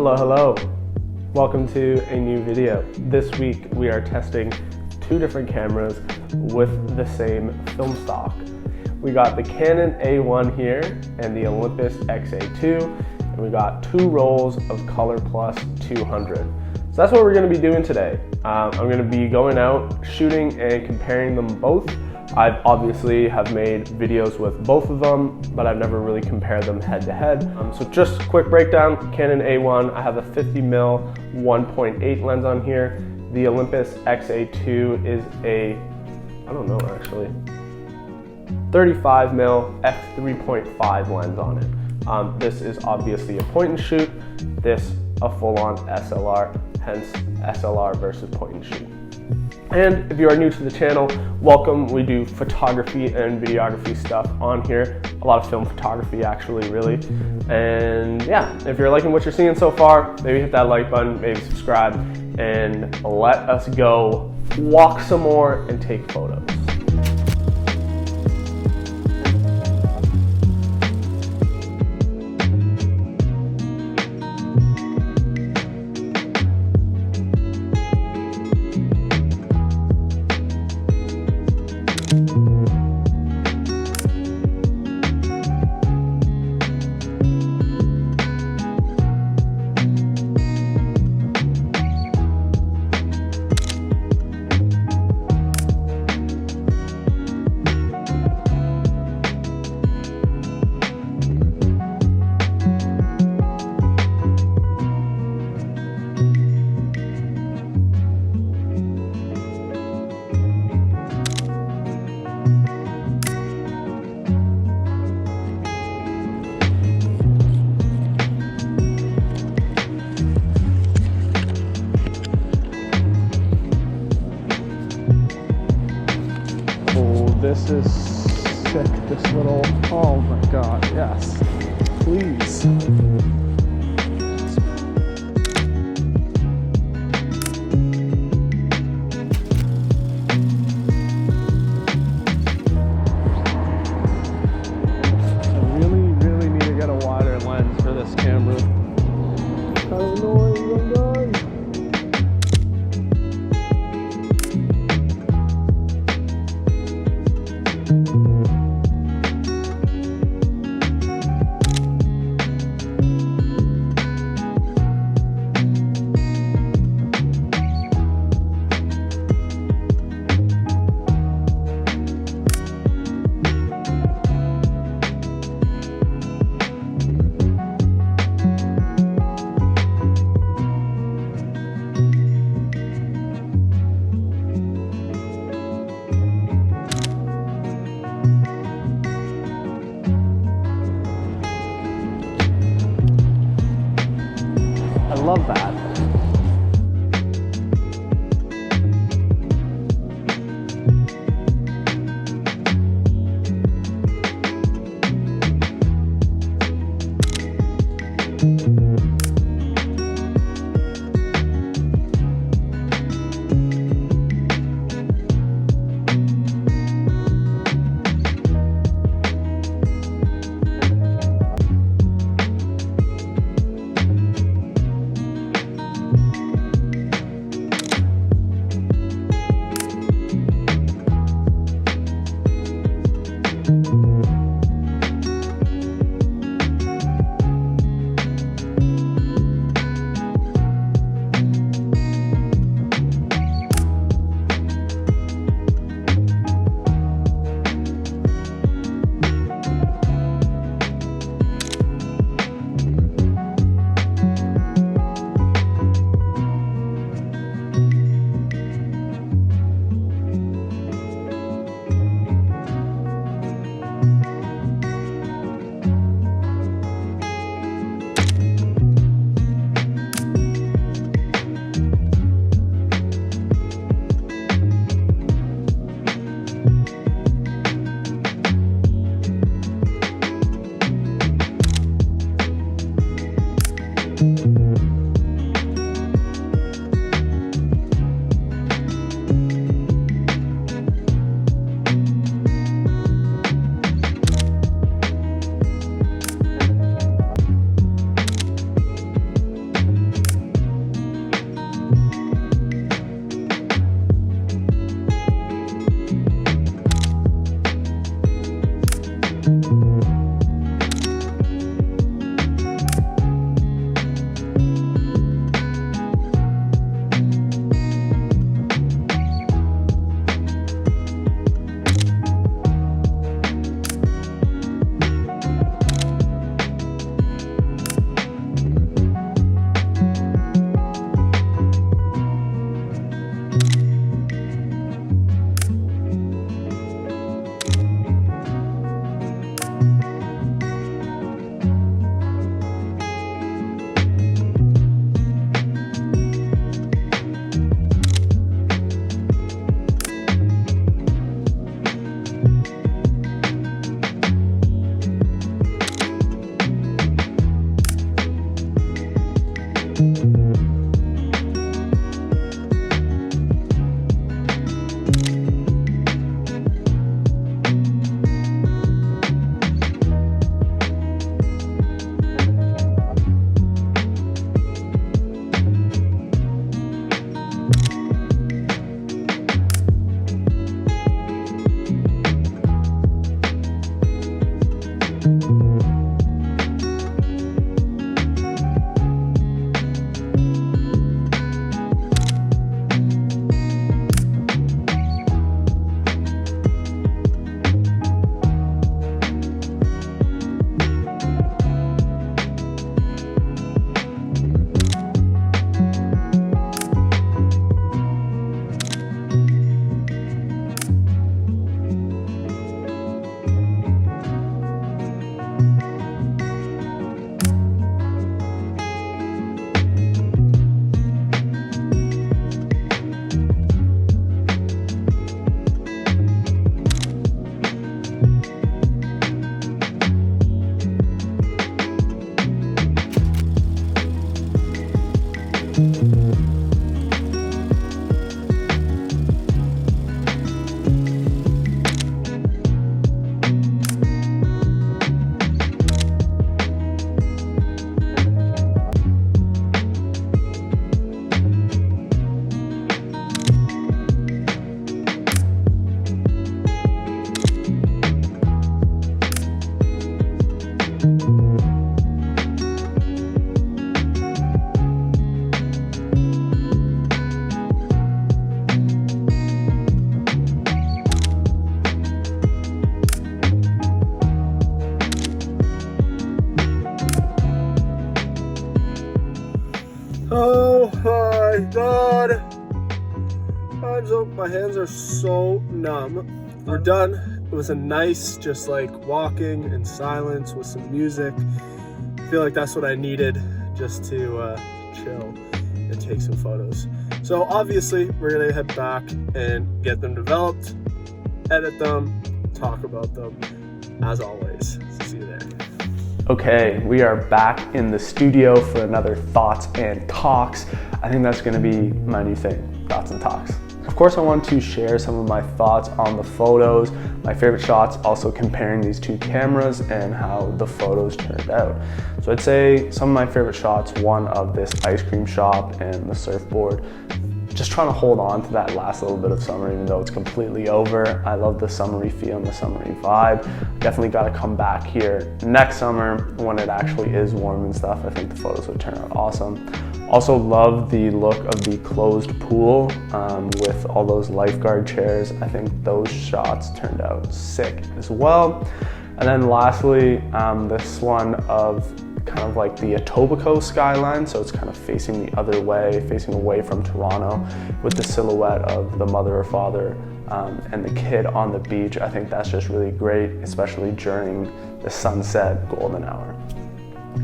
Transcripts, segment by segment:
Hello, hello. Welcome to a new video. This week we are testing two different cameras with the same film stock. We got the Canon A1 here and the Olympus XA2, and we got two rolls of Color Plus 200. So that's what we're going to be doing today. I'm going to be going out, shooting, and comparing them both. I've obviously have made videos with both of them, but I've never really compared them head to head. So just a quick breakdown, Canon A1, I have a 50mm 1.8 lens on here. The Olympus XA2 is a, I don't know actually, 35mm f3.5 lens on it. This is obviously a point and shoot, this a full-on SLR, hence SLR versus point and shoot. And if you are new to the channel, welcome. We do photography and videography stuff on here. A lot of film photography actually, really. And yeah, if you're liking what you're seeing so far, maybe hit that like button, maybe subscribe, and let us go walk some more and take photos. This is sick, this little, oh my god, yes, please. I really need to get a wider lens for this camera. It's kind of annoying, I'm done. Oh my god. My hands are so numb. We're done. It was a nice, just like walking in silence with some music. I feel like that's what I needed just to chill and take some photos. So obviously we're gonna head back and get them developed, edit them, talk about them as always. See you there. Okay, we are back in the studio for another Thoughts and Talks. I think that's gonna be my new thing, Thoughts and Talks. Of course, I want to share some of my thoughts on the photos, my favorite shots, also comparing these two cameras and how the photos turned out. So I'd say some of my favorite shots, one of this ice cream shop and the surfboard. Just trying to hold on to that last little bit of summer, even though it's completely over. I love the summery feel and the summery vibe. Definitely got to come back here next summer when it actually is warm and stuff. I think the photos would turn out awesome. Also love the look of the closed pool with all those lifeguard chairs. I think those shots turned out sick as well. And then lastly, this one of kind of like the Etobicoke skyline, so it's kind of facing the other way, facing away from Toronto, with the silhouette of the mother or father and the kid on the beach. I think that's just really great, especially during the sunset golden hour.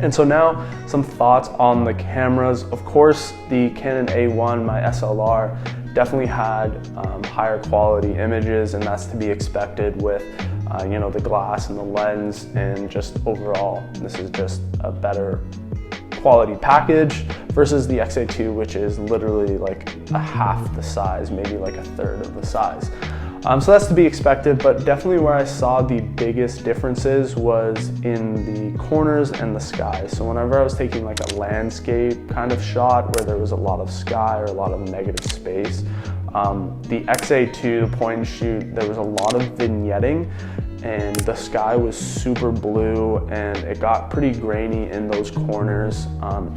And so now some thoughts on the cameras. Of course, the Canon A1, my SLR, definitely had higher quality images, and that's to be expected with you know, the glass and the lens, and just overall this is just a better quality package versus the XA2, which is literally like a half the size, maybe like a third of the size. So that's to be expected, but definitely where I saw the biggest differences was in the corners and the sky. So whenever I was taking like a landscape kind of shot where there was a lot of sky or a lot of negative space, the XA2, the point and shoot, there was a lot of vignetting, and the sky was super blue and it got pretty grainy in those corners,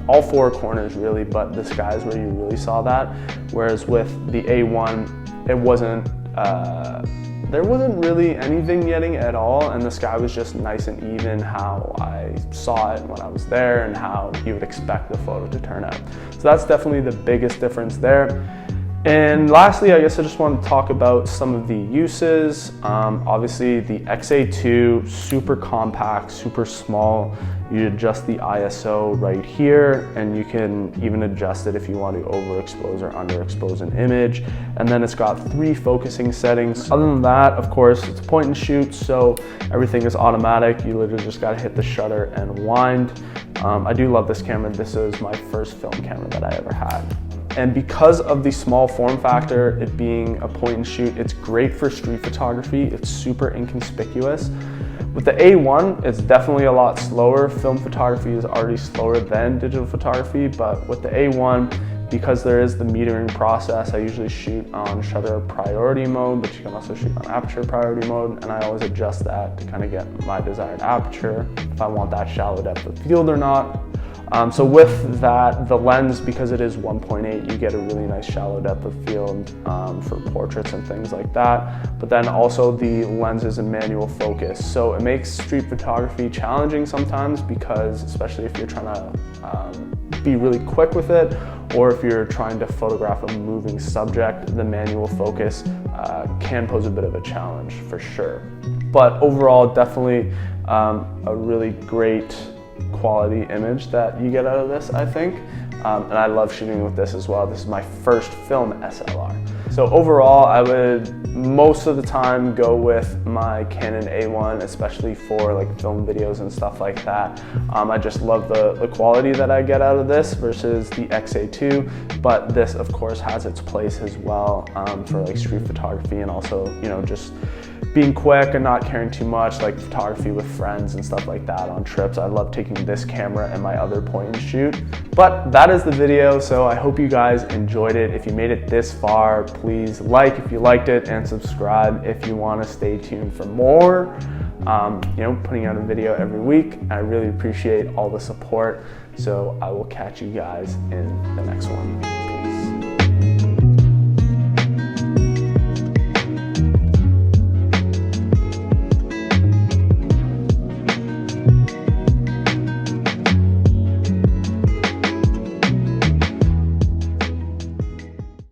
all four corners really, but the sky is where you really saw that. Whereas with the A1, it wasn't, there wasn't really any vignetting at all, and the sky was just nice and even how I saw it when I was there and how you would expect the photo to turn out. So that's definitely the biggest difference there. And lastly, I guess I just want to talk about some of the uses. Obviously the XA2, super compact, super small. You adjust the ISO right here, and you can even adjust it if you want to overexpose or underexpose an image. And then it's got 3 focusing settings. Other than that, of course, it's point and shoot, so everything is automatic. You literally just gotta hit the shutter and wind. I do love this camera. This is my first film camera that I ever had. And because of the small form factor, it being a point and shoot, it's great for street photography. It's super inconspicuous. With the A1, it's definitely a lot slower. Film photography is already slower than digital photography, but with the A1, because there is the metering process, I usually shoot on shutter priority mode, but you can also shoot on aperture priority mode, and I always adjust that to kind of get my desired aperture, if I want that shallow depth of field or not. So with that, the lens, because it is 1.8, you get a really nice shallow depth of field for portraits and things like that. But then also the lens is in manual focus. So it makes street photography challenging sometimes, because especially if you're trying to be really quick with it, or if you're trying to photograph a moving subject, the manual focus can pose a bit of a challenge for sure. But overall, definitely a really great quality image that you get out of this, I think. And I love shooting with this as well. This is my first film SLR. So overall, I would most of the time go with my Canon A1, especially for like film videos and stuff like that. I just love the quality that I get out of this versus the XA2, but this of course has its place as well for like street photography, and also, you know, just being quick and not caring too much, like photography with friends and stuff like that on trips. I love taking this camera and my other point and shoot. But that is the video, so I hope you guys enjoyed it. If you made it this far, please like if you liked it, and subscribe if you want to stay tuned for more. You know, putting out a video every week. I really appreciate all the support, so I will catch you guys in the next one.